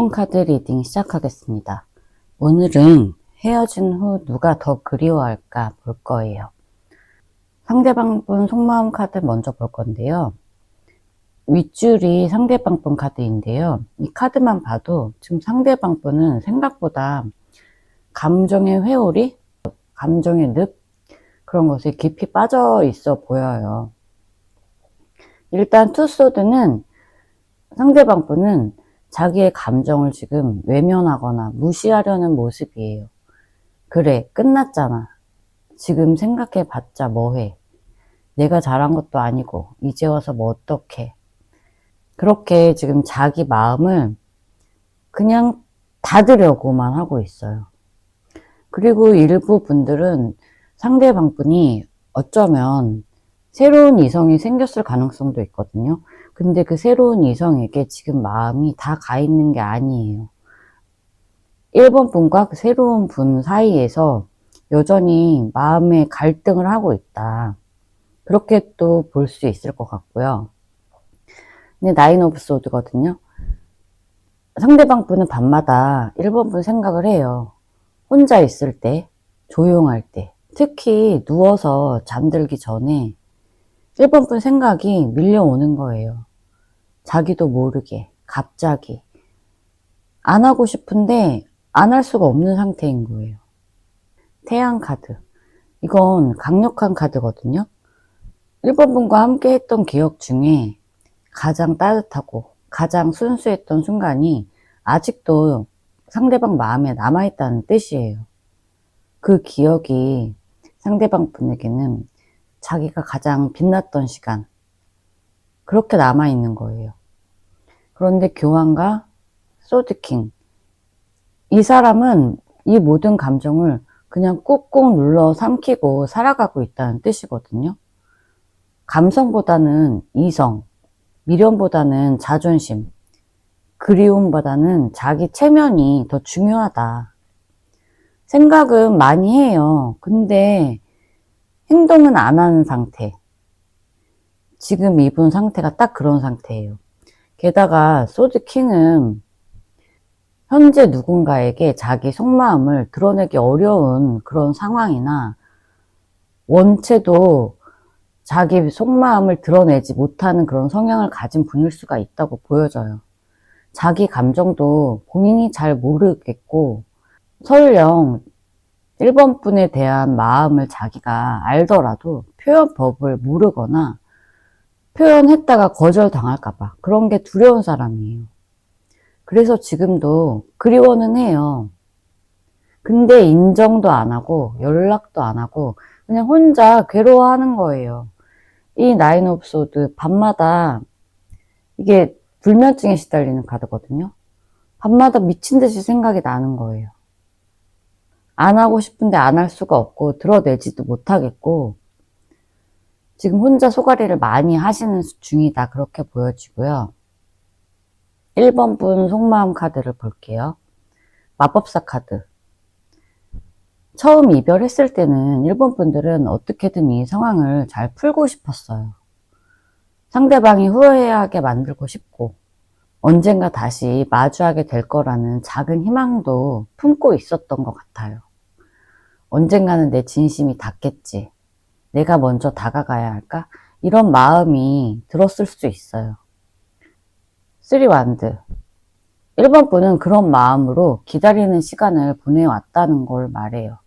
6번 카드 리딩 시작하겠습니다. 오늘은 헤어진 후 누가 더 그리워할까 볼 거예요. 상대방 분 속마음 카드 먼저 볼 건데요. 윗줄이 상대방 분 카드인데요. 이 카드만 봐도 지금 상대방 분은 생각보다 감정의 회오리, 감정의 늪, 그런 것에 깊이 빠져 있어 보여요. 일단 투소드는 상대방 분은 자기의 감정을 지금 외면하거나 무시하려는 모습이에요. 그래, 끝났잖아. 지금 생각해봤자 뭐해. 내가 잘한 것도 아니고 이제 와서 뭐 어떡해. 그렇게 지금 자기 마음을 그냥 닫으려고만 하고 있어요. 그리고 일부 분들은 상대방 분이 어쩌면 새로운 이성이 생겼을 가능성도 있거든요. 근데 그 새로운 이성에게 지금 마음이 다 가 있는 게 아니에요. 1번 분과 그 새로운 분 사이에서 여전히 마음의 갈등을 하고 있다. 그렇게 또 볼 수 있을 것 같고요. 근데 나인 오브 소드거든요. 상대방 분은 밤마다 1번 분 생각을 해요. 혼자 있을 때, 조용할 때, 특히 누워서 잠들기 전에 1번 분 생각이 밀려오는 거예요. 자기도 모르게, 갑자기. 안 하고 싶은데 안 할 수가 없는 상태인 거예요. 태양 카드. 이건 강력한 카드거든요. 1번 분과 함께 했던 기억 중에 가장 따뜻하고 가장 순수했던 순간이 아직도 상대방 마음에 남아있다는 뜻이에요. 그 기억이 상대방 분에게는 자기가 가장 빛났던 시간, 그렇게 남아있는 거예요. 그런데 교황과 소드킹, 이 사람은 이 모든 감정을 그냥 꾹꾹 눌러 삼키고 살아가고 있다는 뜻이거든요. 감성보다는 이성, 미련보다는 자존심, 그리움보다는 자기 체면이 더 중요하다. 생각은 많이 해요. 근데 행동은 안 하는 상태. 지금 이분 상태가 딱 그런 상태예요. 게다가 소드킹은 현재 누군가에게 자기 속마음을 드러내기 어려운 그런 상황이나 원체도 자기 속마음을 드러내지 못하는 그런 성향을 가진 분일 수가 있다고 보여져요. 자기 감정도 본인이 잘 모르겠고 설령 1번 분에 대한 마음을 자기가 알더라도 표현법을 모르거나 표현했다가 거절당할까봐 그런 게 두려운 사람이에요. 그래서 지금도 그리워는 해요. 근데 인정도 안 하고 연락도 안 하고 그냥 혼자 괴로워하는 거예요. 이 나인 오브 소드 밤마다 이게 불면증에 시달리는 카드거든요. 밤마다 미친 듯이 생각이 나는 거예요. 안 하고 싶은데 안 할 수가 없고 드러내지도 못하겠고 지금 혼자 소가리를 많이 하시는 중이다, 그렇게 보여지고요. 1번 분 속마음 카드를 볼게요. 마법사 카드. 처음 이별했을 때는 1번 분들은 어떻게든 이 상황을 잘 풀고 싶었어요. 상대방이 후회하게 만들고 싶고 언젠가 다시 마주하게 될 거라는 작은 희망도 품고 있었던 것 같아요. 언젠가는 내 진심이 닿겠지. 내가 먼저 다가가야 할까? 이런 마음이 들었을 수 있어요. 3 완드. 1번 분은 그런 마음으로 기다리는 시간을 보내왔다는 걸 말해요.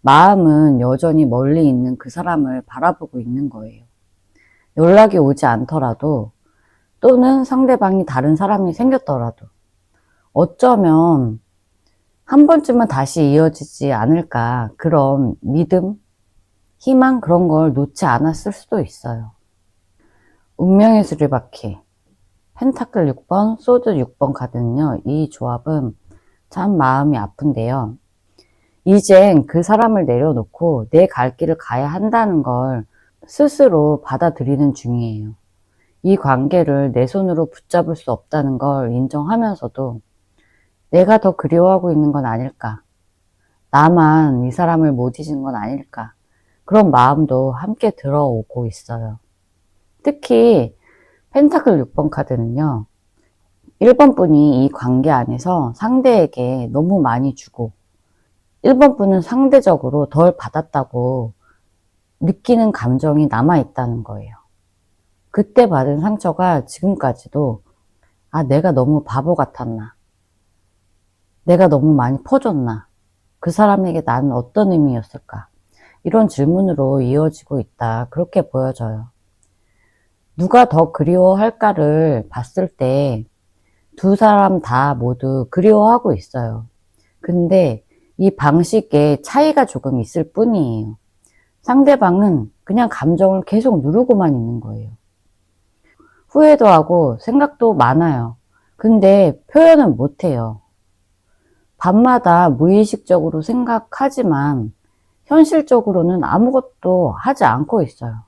마음은 여전히 멀리 있는 그 사람을 바라보고 있는 거예요. 연락이 오지 않더라도 또는 상대방이 다른 사람이 생겼더라도 어쩌면 한 번쯤은 다시 이어지지 않을까, 그런 믿음, 희망, 그런 걸 놓지 않았을 수도 있어요. 운명의 수리바퀴, 펜타클 6번, 소드 6번 카드는요, 이 조합은 참 마음이 아픈데요. 이젠 그 사람을 내려놓고 내 갈 길을 가야 한다는 걸 스스로 받아들이는 중이에요. 이 관계를 내 손으로 붙잡을 수 없다는 걸 인정하면서도 내가 더 그리워하고 있는 건 아닐까, 나만 이 사람을 못 잊은 건 아닐까, 그런 마음도 함께 들어오고 있어요. 특히 펜타클 6번 카드는요, 1번 분이 이 관계 안에서 상대에게 너무 많이 주고 1번 분은 상대적으로 덜 받았다고 느끼는 감정이 남아있다는 거예요. 그때 받은 상처가 지금까지도 내가 너무 바보 같았나? 내가 너무 많이 퍼줬나? 그 사람에게 나는 어떤 의미였을까? 이런 질문으로 이어지고 있다. 그렇게 보여져요. 누가 더 그리워할까를 봤을 때 두 사람 다 모두 그리워하고 있어요. 근데 이 방식에 차이가 조금 있을 뿐이에요. 상대방은 그냥 감정을 계속 누르고만 있는 거예요. 후회도 하고 생각도 많아요. 근데 표현은 못해요. 밤마다 무의식적으로 생각하지만 현실적으로는 아무것도 하지 않고 있어요.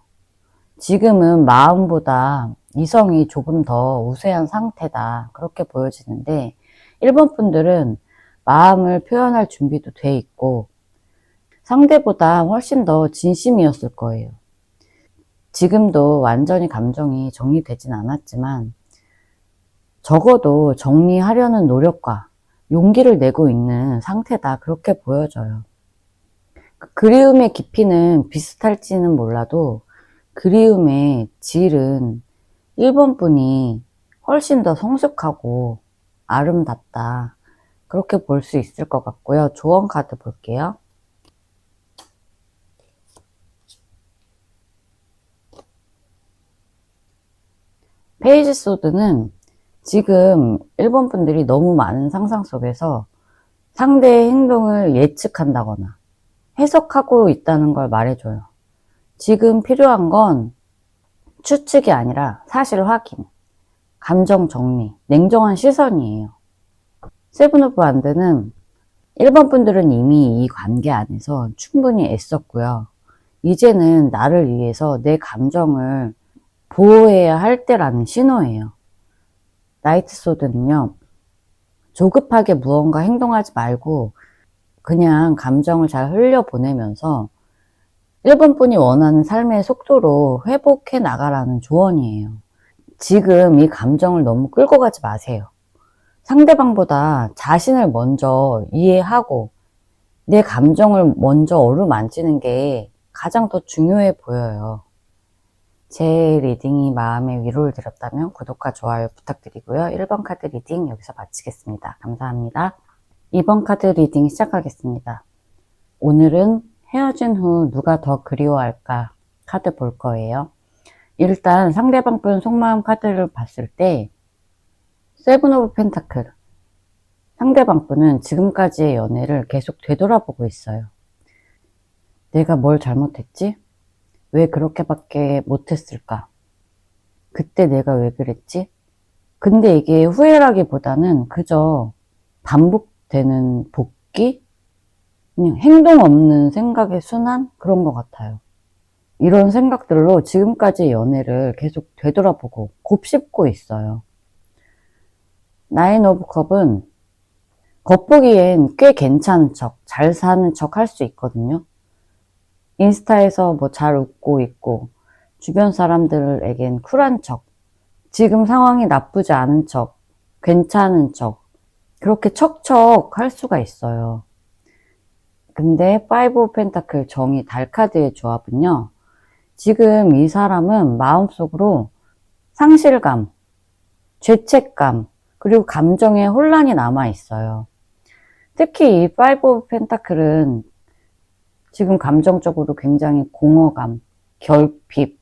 지금은 마음보다 이성이 조금 더 우세한 상태다. 그렇게 보여지는데 1번 분들은 마음을 표현할 준비도 돼 있고 상대보다 훨씬 더 진심이었을 거예요. 지금도 완전히 감정이 정리되진 않았지만 적어도 정리하려는 노력과 용기를 내고 있는 상태다. 그렇게 보여져요. 그리움의 깊이는 비슷할지는 몰라도 그리움의 질은 1번 분이 훨씬 더 성숙하고 아름답다. 그렇게 볼 수 있을 것 같고요. 조언 카드 볼게요. 페이지 소드는 지금 1번 분들이 너무 많은 상상 속에서 상대의 행동을 예측한다거나 해석하고 있다는 걸 말해줘요. 지금 필요한 건 추측이 아니라 사실 확인, 감정 정리, 냉정한 시선이에요. 세븐 오브 완드는 1번 분들은 이미 이 관계 안에서 충분히 애썼고요. 이제는 나를 위해서 내 감정을 보호해야 할 때라는 신호예요. 나이트 소드는요, 조급하게 무언가 행동하지 말고 그냥 감정을 잘 흘려보내면서 1번 분이 원하는 삶의 속도로 회복해 나가라는 조언이에요. 지금 이 감정을 너무 끌고 가지 마세요. 상대방보다 자신을 먼저 이해하고 내 감정을 먼저 어루만지는 게 가장 더 중요해 보여요. 제 리딩이 마음의 위로를 드렸다면 구독과 좋아요 부탁드리고요. 1번 카드 리딩 여기서 마치겠습니다. 감사합니다. 2번 카드 리딩 시작하겠습니다. 오늘은 헤어진 후 누가 더 그리워할까 카드 볼 거예요. 일단 상대방 분 속마음 카드를 봤을 때 세븐 오브 펜타클, 상대방 분은 지금까지의 연애를 계속 되돌아보고 있어요. 내가 뭘 잘못했지? 왜 그렇게밖에 못했을까? 그때 내가 왜 그랬지? 근데 이게 후회라기보다는 그저 반복되는 복기? 그냥 행동 없는 생각의 순환? 그런 것 같아요. 이런 생각들로 지금까지의 연애를 계속 되돌아보고 곱씹고 있어요. 나인 오브 컵은 겉보기엔 꽤 괜찮은 척, 잘 사는 척 할 수 있거든요. 인스타에서 뭐 잘 웃고 있고 주변 사람들에겐 쿨한 척, 지금 상황이 나쁘지 않은 척, 괜찮은 척 그렇게 척척 할 수가 있어요. 근데 파이브 오브 펜타클 정의 달 카드의 조합은요, 지금 이 사람은 마음속으로 상실감, 죄책감, 그리고 감정의 혼란이 남아 있어요. 특히 이 파이브 오브 펜타클은 지금 감정적으로 굉장히 공허감, 결핍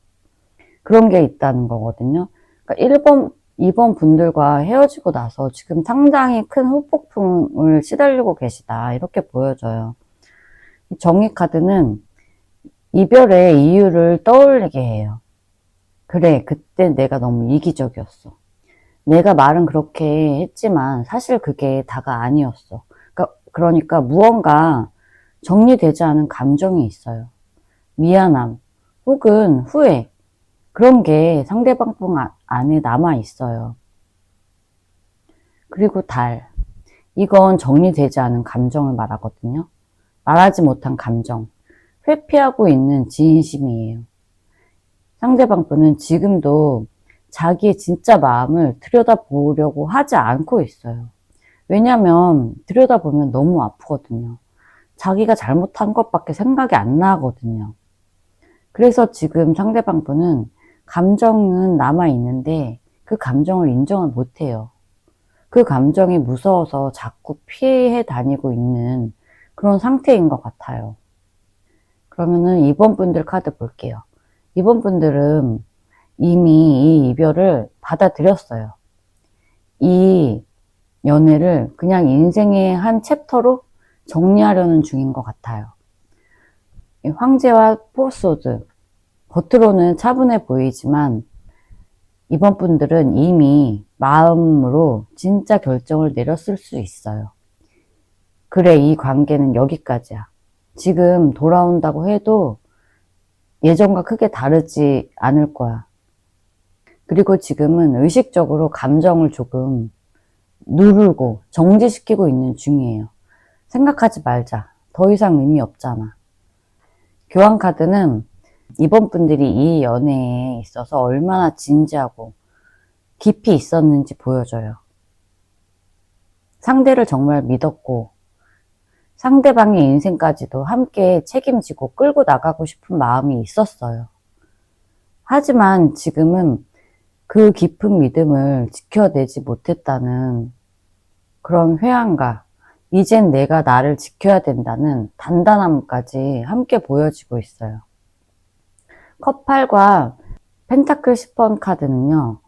그런 게 있다는 거거든요. 그러니까 1번, 2번 분들과 헤어지고 나서 지금 상당히 큰 후폭풍을 시달리고 계시다 이렇게 보여져요. 정의 카드는 이별의 이유를 떠올리게 해요. 그래, 그때 내가 너무 이기적이었어. 내가 말은 그렇게 했지만 사실 그게 다가 아니었어. 그러니까 무언가 정리되지 않은 감정이 있어요. 미안함 혹은 후회, 그런 게 상대방 안에 남아 있어요. 그리고 달, 이건 정리되지 않은 감정을 말하거든요. 말하지 못한 감정, 회피하고 있는 진심이에요. 상대방 분은 지금도 자기의 진짜 마음을 들여다보려고 하지 않고 있어요. 왜냐면 들여다보면 너무 아프거든요. 자기가 잘못한 것밖에 생각이 안 나거든요. 그래서 지금 상대방 분은 감정은 남아있는데 그 감정을 인정을 못해요. 그 감정이 무서워서 자꾸 피해 다니고 있는 그런 상태인 것 같아요. 그러면은 2번 분들 카드 볼게요. 2번 분들은 이미 이 이별을 받아들였어요. 이 연애를 그냥 인생의 한 챕터로 정리하려는 중인 것 같아요. 황제와 포소드, 겉으로는 차분해 보이지만 이번 분들은 이미 마음으로 진짜 결정을 내렸을 수 있어요. 그래, 이 관계는 여기까지야. 지금 돌아온다고 해도 예전과 크게 다르지 않을 거야. 그리고 지금은 의식적으로 감정을 조금 누르고 정지시키고 있는 중이에요. 생각하지 말자. 더 이상 의미 없잖아. 교환 카드는 이번 분들이 이 연애에 있어서 얼마나 진지하고 깊이 있었는지 보여줘요. 상대를 정말 믿었고 상대방의 인생까지도 함께 책임지고 끌고 나가고 싶은 마음이 있었어요. 하지만 지금은 그 깊은 믿음을 지켜내지 못했다는 그런 회한과 이젠 내가 나를 지켜야 된다는 단단함까지 함께 보여지고 있어요. 컵8과 펜타클 10번 카드는요.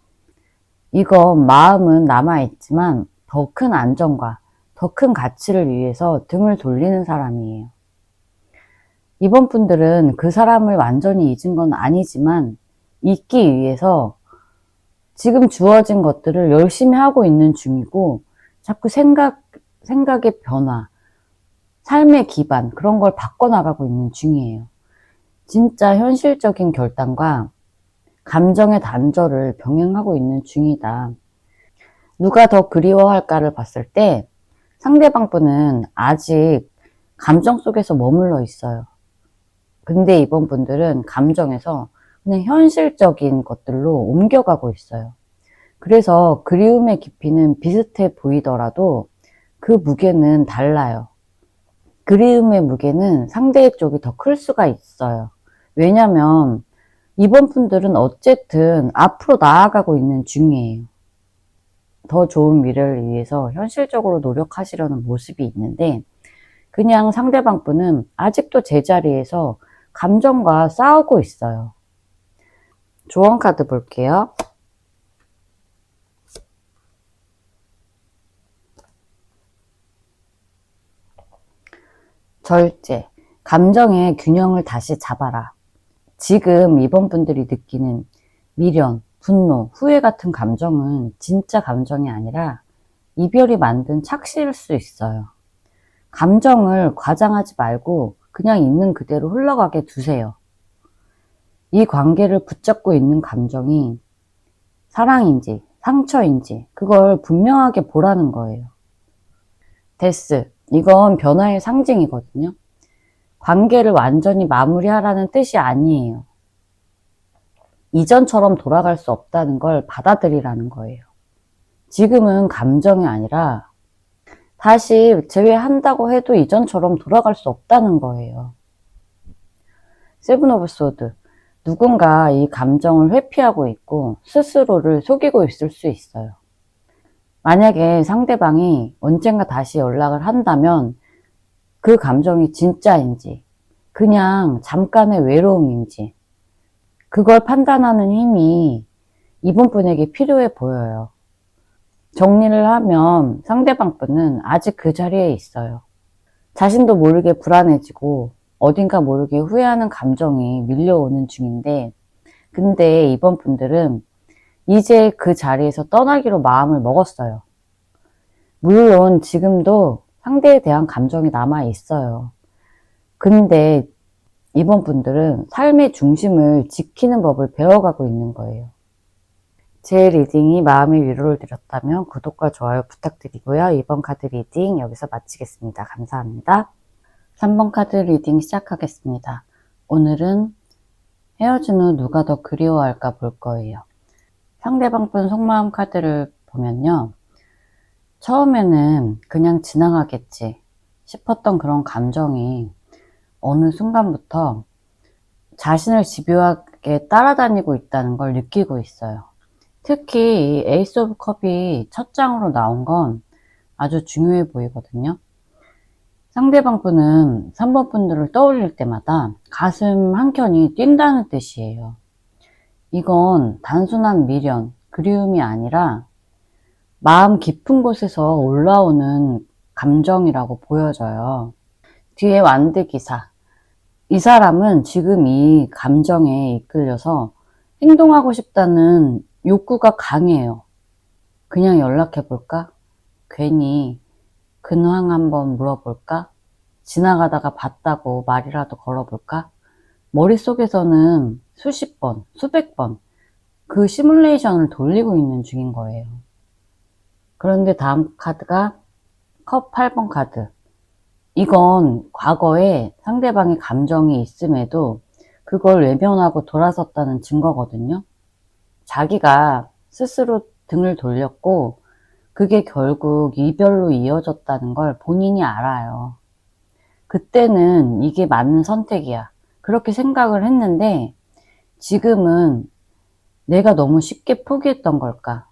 이건 마음은 남아있지만 더 큰 안정과 더 큰 가치를 위해서 등을 돌리는 사람이에요. 이번 분들은 그 사람을 완전히 잊은 건 아니지만 잊기 위해서 지금 주어진 것들을 열심히 하고 있는 중이고 자꾸 생각의 변화, 삶의 기반 그런 걸 바꿔나가고 있는 중이에요. 진짜 현실적인 결단과 감정의 단절을 병행하고 있는 중이다. 누가 더 그리워할까를 봤을 때 상대방 분은 아직 감정 속에서 머물러 있어요. 근데 이번 분들은 감정에서 그냥 현실적인 것들로 옮겨가고 있어요. 그래서 그리움의 깊이는 비슷해 보이더라도 그 무게는 달라요. 그리움의 무게는 상대의 쪽이 더 클 수가 있어요. 왜냐면 이번 분들은 어쨌든 앞으로 나아가고 있는 중이에요. 더 좋은 미래를 위해서 현실적으로 노력하시려는 모습이 있는데 그냥 상대방 분은 아직도 제자리에서 감정과 싸우고 있어요. 조언 카드 볼게요. 절제, 감정의 균형을 다시 잡아라. 지금 이번 분들이 느끼는 미련, 분노, 후회 같은 감정은 진짜 감정이 아니라 이별이 만든 착시일 수 있어요. 감정을 과장하지 말고 그냥 있는 그대로 흘러가게 두세요. 이 관계를 붙잡고 있는 감정이 사랑인지 상처인지 그걸 분명하게 보라는 거예요. 데스, 이건 변화의 상징이거든요. 관계를 완전히 마무리하라는 뜻이 아니에요. 이전처럼 돌아갈 수 없다는 걸 받아들이라는 거예요. 지금은 감정이 아니라 다시 재회한다고 해도 이전처럼 돌아갈 수 없다는 거예요. 세븐 오브 소드, 누군가 이 감정을 회피하고 있고 스스로를 속이고 있을 수 있어요. 만약에 상대방이 언젠가 다시 연락을 한다면 그 감정이 진짜인지 그냥 잠깐의 외로움인지 그걸 판단하는 힘이 이번 분에게 필요해 보여요. 정리를 하면 상대방 분은 아직 그 자리에 있어요. 자신도 모르게 불안해지고 어딘가 모르게 후회하는 감정이 밀려오는 중인데 근데 이번 분들은 이제 그 자리에서 떠나기로 마음을 먹었어요. 물론 지금도 상대에 대한 감정이 남아 있어요. 근데 이번 분들은 삶의 중심을 지키는 법을 배워가고 있는 거예요. 제 리딩이 마음의 위로를 드렸다면 구독과 좋아요 부탁드리고요. 이번 카드 리딩 여기서 마치겠습니다. 감사합니다. 3번 카드 리딩 시작하겠습니다. 오늘은 헤어진 후 누가 더 그리워할까 볼 거예요. 상대방 분 속마음 카드를 보면요. 처음에는 그냥 지나가겠지 싶었던 그런 감정이 어느 순간부터 자신을 집요하게 따라다니고 있다는 걸 느끼고 있어요. 특히 이 에이스 오브 컵이 첫 장으로 나온 건 아주 중요해 보이거든요. 상대방 분은 3번 분들을 떠올릴 때마다 가슴 한켠이 뛴다는 뜻이에요. 이건 단순한 미련, 그리움이 아니라 마음 깊은 곳에서 올라오는 감정이라고 보여져요. 뒤에 완득이사. 이 사람은 지금 이 감정에 이끌려서 행동하고 싶다는 욕구가 강해요. 그냥 연락해볼까? 괜히 근황 한번 물어볼까? 지나가다가 봤다고 말이라도 걸어볼까? 머릿속에서는 수십 번, 수백 번 그 시뮬레이션을 돌리고 있는 중인 거예요. 그런데 다음 카드가 컵 8번 카드. 이건 과거에 상대방의 감정이 있음에도 그걸 외면하고 돌아섰다는 증거거든요. 자기가 스스로 등을 돌렸고 그게 결국 이별로 이어졌다는 걸 본인이 알아요. 그때는 이게 맞는 선택이야. 그렇게 생각을 했는데 지금은 내가 너무 쉽게 포기했던 걸까?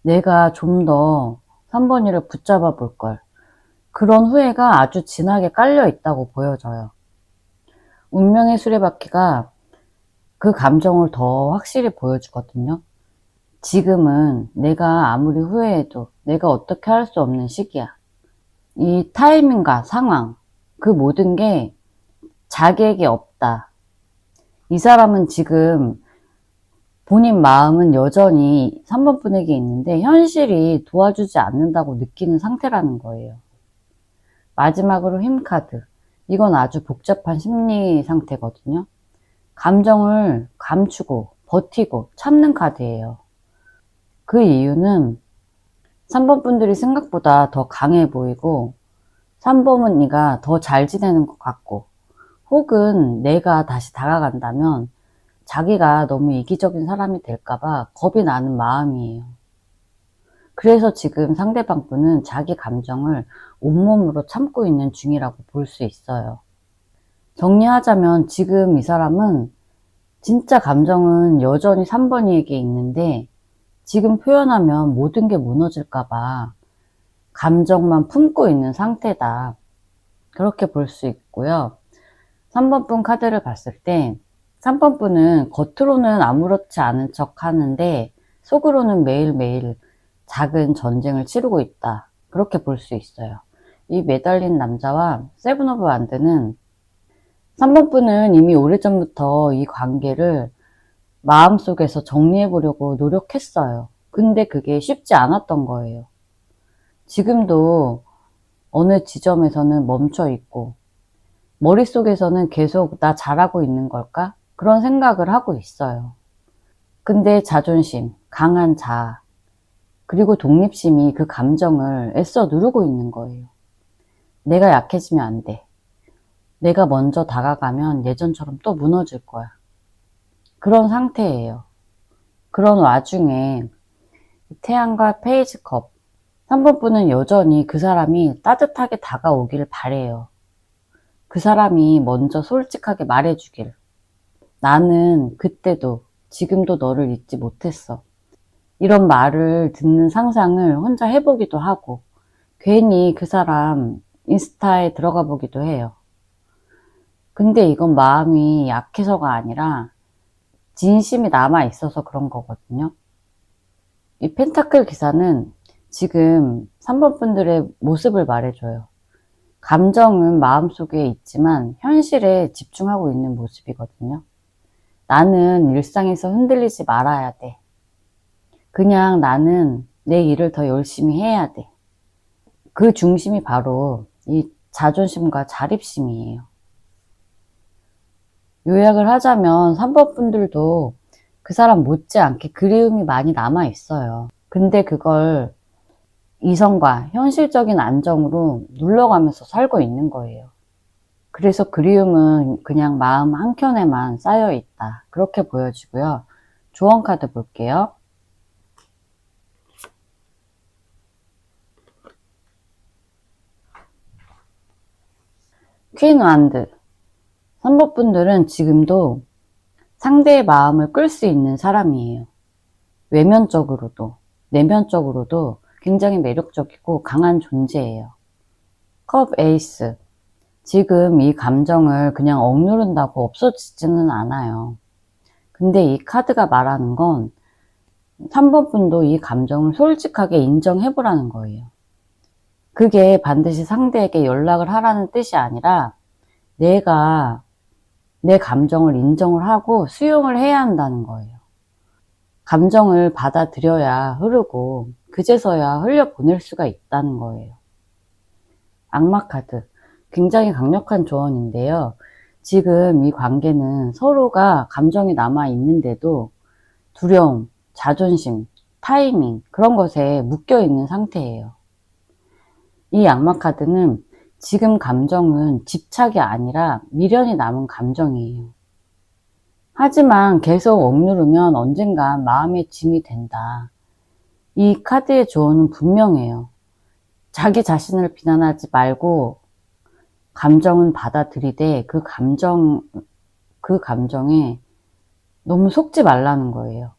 내가 좀 더 3번이를 붙잡아 볼 걸. 그런 후회가 아주 진하게 깔려 있다고 보여져요. 운명의 수레바퀴가 그 감정을 더 확실히 보여주거든요. 지금은 내가 아무리 후회해도 내가 어떻게 할 수 없는 시기야. 이 타이밍과 상황, 그 모든 게 자기에게 없다. 이 사람은 지금 본인 마음은 여전히 3번 분에게 있는데 현실이 도와주지 않는다고 느끼는 상태라는 거예요. 마지막으로 힘 카드. 이건 아주 복잡한 심리 상태거든요. 감정을 감추고 버티고 참는 카드예요. 그 이유는 3번 분들이 생각보다 더 강해 보이고 3번은 이가 더 잘 지내는 것 같고 혹은 내가 다시 다가간다면 자기가 너무 이기적인 사람이 될까봐 겁이 나는 마음이에요. 그래서 지금 상대방 분은 자기 감정을 온몸으로 참고 있는 중이라고 볼 수 있어요. 정리하자면 지금 이 사람은 진짜 감정은 여전히 3번이에게 있는데 지금 표현하면 모든 게 무너질까봐 감정만 품고 있는 상태다. 그렇게 볼 수 있고요. 3번 분 카드를 봤을 때 3번 분은 겉으로는 아무렇지 않은 척 하는데 속으로는 매일매일 작은 전쟁을 치르고 있다. 그렇게 볼 수 있어요. 이 매달린 남자와 세븐 오브 완드는 3번 분은 이미 오래전부터 이 관계를 마음속에서 정리해 보려고 노력했어요. 근데 그게 쉽지 않았던 거예요. 지금도 어느 지점에서는 멈춰 있고 머릿속에서는 계속 나 잘하고 있는 걸까? 그런 생각을 하고 있어요. 근데 자존심, 강한 자아, 그리고 독립심이 그 감정을 애써 누르고 있는 거예요. 내가 약해지면 안 돼. 내가 먼저 다가가면 예전처럼 또 무너질 거야. 그런 상태예요. 그런 와중에 태양과 페이지 컵 3번 분은 여전히 그 사람이 따뜻하게 다가오길 바래요. 그 사람이 먼저 솔직하게 말해주길. 나는 그때도 지금도 너를 잊지 못했어. 이런 말을 듣는 상상을 혼자 해보기도 하고 괜히 그 사람 인스타에 들어가 보기도 해요. 근데 이건 마음이 약해서가 아니라 진심이 남아 있어서 그런 거거든요. 이 펜타클 기사는 지금 3번 분들의 모습을 말해줘요. 감정은 마음속에 있지만 현실에 집중하고 있는 모습이거든요. 나는 일상에서 흔들리지 말아야 돼. 그냥 나는 내 일을 더 열심히 해야 돼. 그 중심이 바로 이 자존심과 자립심이에요. 요약을 하자면 3번 분들도 그 사람 못지않게 그리움이 많이 남아 있어요. 근데 그걸 이성과 현실적인 안정으로 눌러가면서 살고 있는 거예요. 그래서 그리움은 그냥 마음 한켠에만 쌓여 있다. 그렇게 보여지고요. 조언 카드 볼게요. 퀸 완드. 3번 분들은 지금도 상대의 마음을 끌 수 있는 사람이에요. 외면적으로도, 내면적으로도 굉장히 매력적이고 강한 존재예요. 컵 에이스. 지금 이 감정을 그냥 억누른다고 없어지지는 않아요. 근데 이 카드가 말하는 건 3번 분도 이 감정을 솔직하게 인정해보라는 거예요. 그게 반드시 상대에게 연락을 하라는 뜻이 아니라 내가 내 감정을 인정을 하고 수용을 해야 한다는 거예요. 감정을 받아들여야 흐르고 그제서야 흘려보낼 수가 있다는 거예요. 악마 카드. 굉장히 강력한 조언인데요. 지금 이 관계는 서로가 감정이 남아있는데도 두려움, 자존심, 타이밍 그런 것에 묶여있는 상태예요. 이 악마 카드는 지금 감정은 집착이 아니라 미련이 남은 감정이에요. 하지만 계속 억누르면 언젠간 마음의 짐이 된다. 이 카드의 조언은 분명해요. 자기 자신을 비난하지 말고 감정은 받아들이되 그 감정에 너무 속지 말라는 거예요.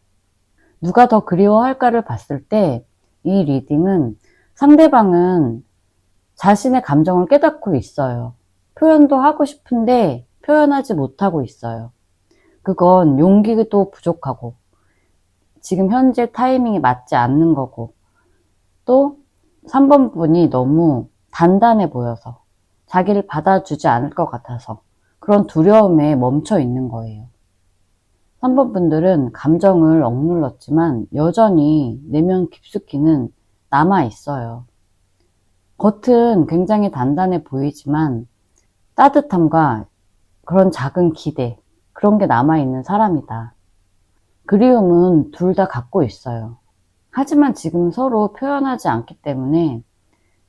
누가 더 그리워할까를 봤을 때 이 리딩은 상대방은 자신의 감정을 깨닫고 있어요. 표현도 하고 싶은데 표현하지 못하고 있어요. 그건 용기도 부족하고 지금 현재 타이밍이 맞지 않는 거고 또 3번 분이 너무 단단해 보여서 자기를 받아주지 않을 것 같아서 그런 두려움에 멈춰 있는 거예요. 3번 분들은 감정을 억눌렀지만 여전히 내면 깊숙이는 남아 있어요. 겉은 굉장히 단단해 보이지만 따뜻함과 그런 작은 기대, 그런 게 남아있는 사람이다. 그리움은 둘 다 갖고 있어요. 하지만 지금 서로 표현하지 않기 때문에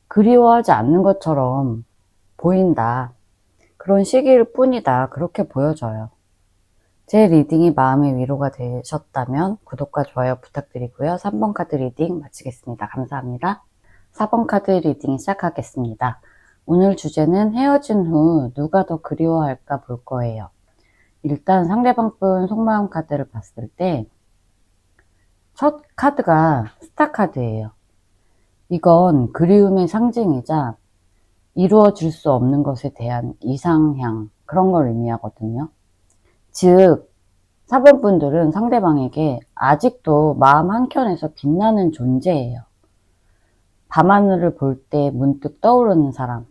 그리워하지 않는 것처럼 보인다. 그런 시기일 뿐이다. 그렇게 보여져요. 제 리딩이 마음의 위로가 되셨다면 구독과 좋아요 부탁드리고요. 3번 카드 리딩 마치겠습니다. 감사합니다. 4번 카드 리딩 시작하겠습니다. 오늘 주제는 헤어진 후 누가 더 그리워할까 볼 거예요. 일단 상대방 분 속마음 카드를 봤을 때 첫 카드가 스타 카드예요. 이건 그리움의 상징이자 이루어질 수 없는 것에 대한 이상향 그런 걸 의미하거든요. 즉 4번 분들은 상대방에게 아직도 마음 한켠에서 빛나는 존재예요. 밤하늘을 볼 때 문득 떠오르는 사람,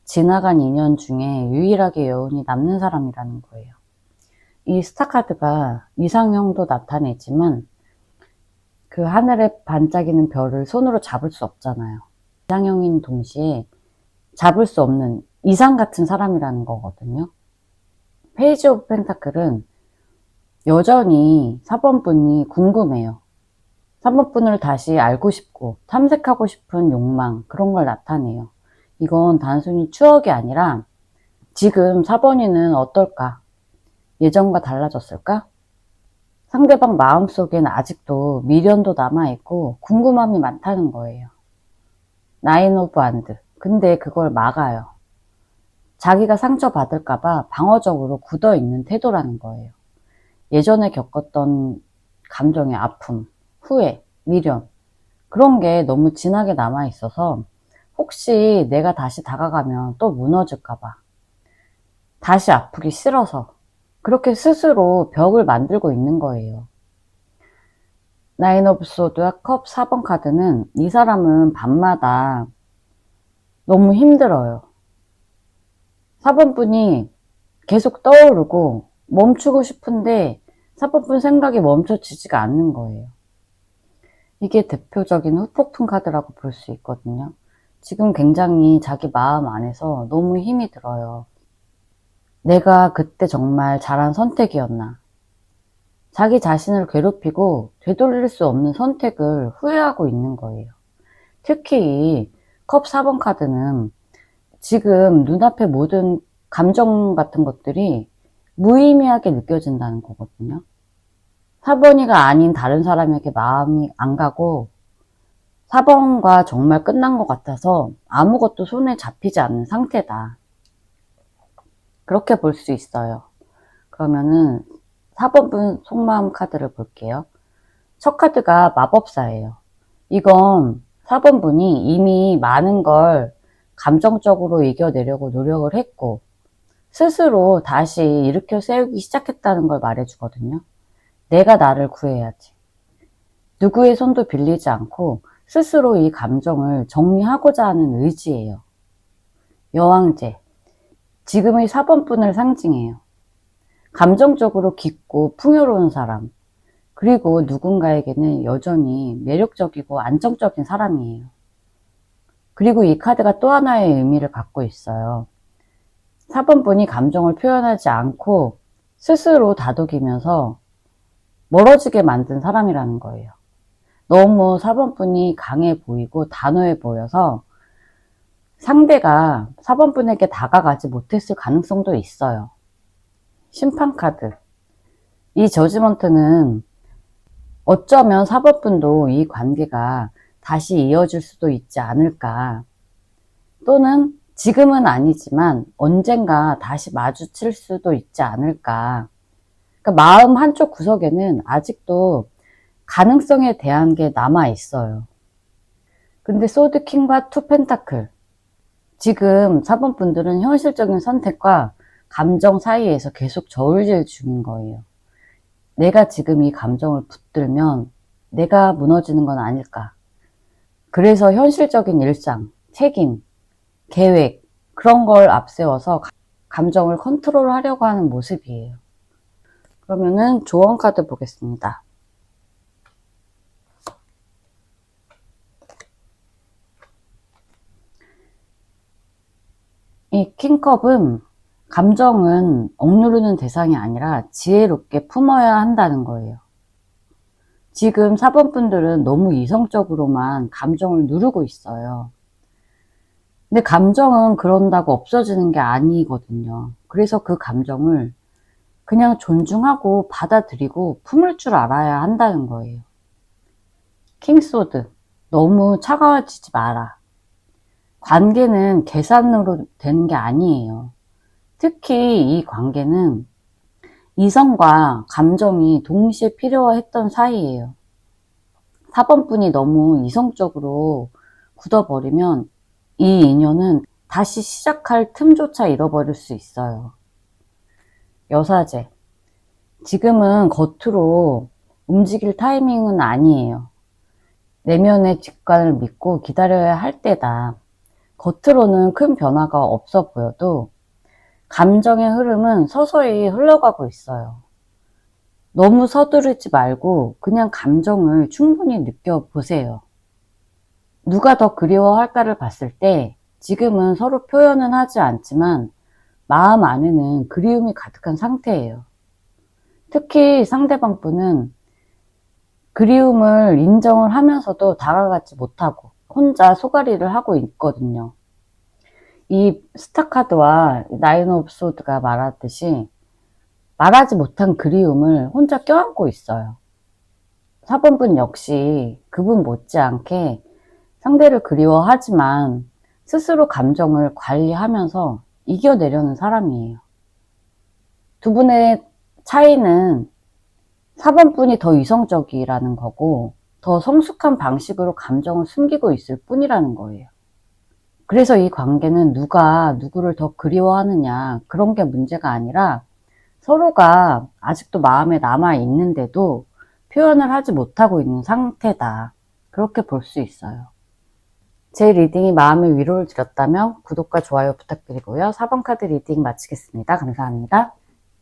지나간 인연 중에 유일하게 여운이 남는 사람이라는 거예요. 이 스타 카드가 이상형도 나타내지만 그 하늘에 반짝이는 별을 손으로 잡을 수 없잖아요. 이상형인 동시에 잡을 수 없는 이상 같은 사람이라는 거거든요. 페이지 오브 펜타클은 여전히 4번 분이 궁금해요. 3번 분을 다시 알고 싶고 탐색하고 싶은 욕망 그런 걸 나타내요. 이건 단순히 추억이 아니라 지금 4번이는 어떨까? 예전과 달라졌을까? 상대방 마음속에는 아직도 미련도 남아있고 궁금함이 많다는 거예요. 나인 오브 완드. 근데 그걸 막아요. 자기가 상처받을까봐 방어적으로 굳어있는 태도라는 거예요. 예전에 겪었던 감정의 아픔, 후회, 미련 그런 게 너무 진하게 남아있어서 혹시 내가 다시 다가가면 또 무너질까봐 다시 아프기 싫어서 그렇게 스스로 벽을 만들고 있는 거예요. 나인 오브 소드와 컵 4번 카드는 이 사람은 밤마다 너무 힘들어요. 4번 분이 계속 떠오르고 멈추고 싶은데 4번 분 생각이 멈춰지지가 않는 거예요. 이게 대표적인 후폭풍 카드라고 볼 수 있거든요. 지금 굉장히 자기 마음 안에서 너무 힘이 들어요. 내가 그때 정말 잘한 선택이었나. 자기 자신을 괴롭히고 되돌릴 수 없는 선택을 후회하고 있는 거예요. 특히 컵 4번 카드는 지금 눈앞의 모든 감정 같은 것들이 무의미하게 느껴진다는 거거든요. 4번이가 아닌 다른 사람에게 마음이 안 가고 4번과 정말 끝난 것 같아서 아무것도 손에 잡히지 않는 상태다. 그렇게 볼 수 있어요. 그러면은 4번분 속마음 카드를 볼게요. 첫 카드가 마법사예요. 이건 4번분이 이미 많은 걸 감정적으로 이겨내려고 노력을 했고 스스로 다시 일으켜 세우기 시작했다는 걸 말해주거든요. 내가 나를 구해야지. 누구의 손도 빌리지 않고 스스로 이 감정을 정리하고자 하는 의지예요. 여왕제, 지금의 4번분을 상징해요. 감정적으로 깊고 풍요로운 사람, 그리고 누군가에게는 여전히 매력적이고 안정적인 사람이에요. 그리고 이 카드가 또 하나의 의미를 갖고 있어요. 4번분이 감정을 표현하지 않고 스스로 다독이면서 멀어지게 만든 사람이라는 거예요. 너무 4번분이 강해 보이고 단호해 보여서 상대가 4번분에게 다가가지 못했을 가능성도 있어요. 심판카드. 이 저지먼트는 어쩌면 4번분도 이 관계가 다시 이어질 수도 있지 않을까. 또는 지금은 아니지만 언젠가 다시 마주칠 수도 있지 않을까. 그러니까 마음 한쪽 구석에는 아직도 가능성에 대한 게 남아 있어요. 근데 소드킹과 투 펜타클. 지금 4번분들은 현실적인 선택과 감정 사이에서 계속 저울질 중인 거예요. 내가 지금 이 감정을 붙들면 내가 무너지는 건 아닐까. 그래서 현실적인 일상, 책임, 계획, 그런 걸 앞세워서 감정을 컨트롤하려고 하는 모습이에요. 그러면은 조언 카드 보겠습니다. 이 킹컵은 감정은 억누르는 대상이 아니라 지혜롭게 품어야 한다는 거예요. 지금 4번분들은 너무 이성적으로만 감정을 누르고 있어요. 근데 감정은 그런다고 없어지는 게 아니거든요. 그래서 그 감정을 그냥 존중하고 받아들이고 품을 줄 알아야 한다는 거예요. 킹소드, 너무 차가워지지 마라. 관계는 계산으로 되는 게 아니에요. 특히 이 관계는 이성과 감정이 동시에 필요했던 사이예요. 4번분이 너무 이성적으로 굳어버리면 이 인연은 다시 시작할 틈조차 잃어버릴 수 있어요. 여사제, 지금은 겉으로 움직일 타이밍은 아니에요. 내면의 직관을 믿고 기다려야 할 때다. 겉으로는 큰 변화가 없어 보여도 감정의 흐름은 서서히 흘러가고 있어요. 너무 서두르지 말고 그냥 감정을 충분히 느껴보세요. 누가 더 그리워할까를 봤을 때 지금은 서로 표현은 하지 않지만 마음 안에는 그리움이 가득한 상태예요. 특히 상대방 분은 그리움을 인정을 하면서도 다가가지 못하고 혼자 소가리를 하고 있거든요. 이 스타카드와 나인 오브 소드가 말하듯이 말하지 못한 그리움을 혼자 껴안고 있어요. 4번분 역시 그분 못지않게 상대를 그리워하지만 스스로 감정을 관리하면서 이겨내려는 사람이에요. 두 분의 차이는 4번분이 더 이성적이라는 거고 더 성숙한 방식으로 감정을 숨기고 있을 뿐이라는 거예요. 그래서 이 관계는 누가 누구를 더 그리워하느냐 그런 게 문제가 아니라 서로가 아직도 마음에 남아 있는데도 표현을 하지 못하고 있는 상태다. 그렇게 볼 수 있어요. 제 리딩이 마음의 위로를 드렸다면 구독과 좋아요 부탁드리고요. 4번 카드 리딩 마치겠습니다. 감사합니다.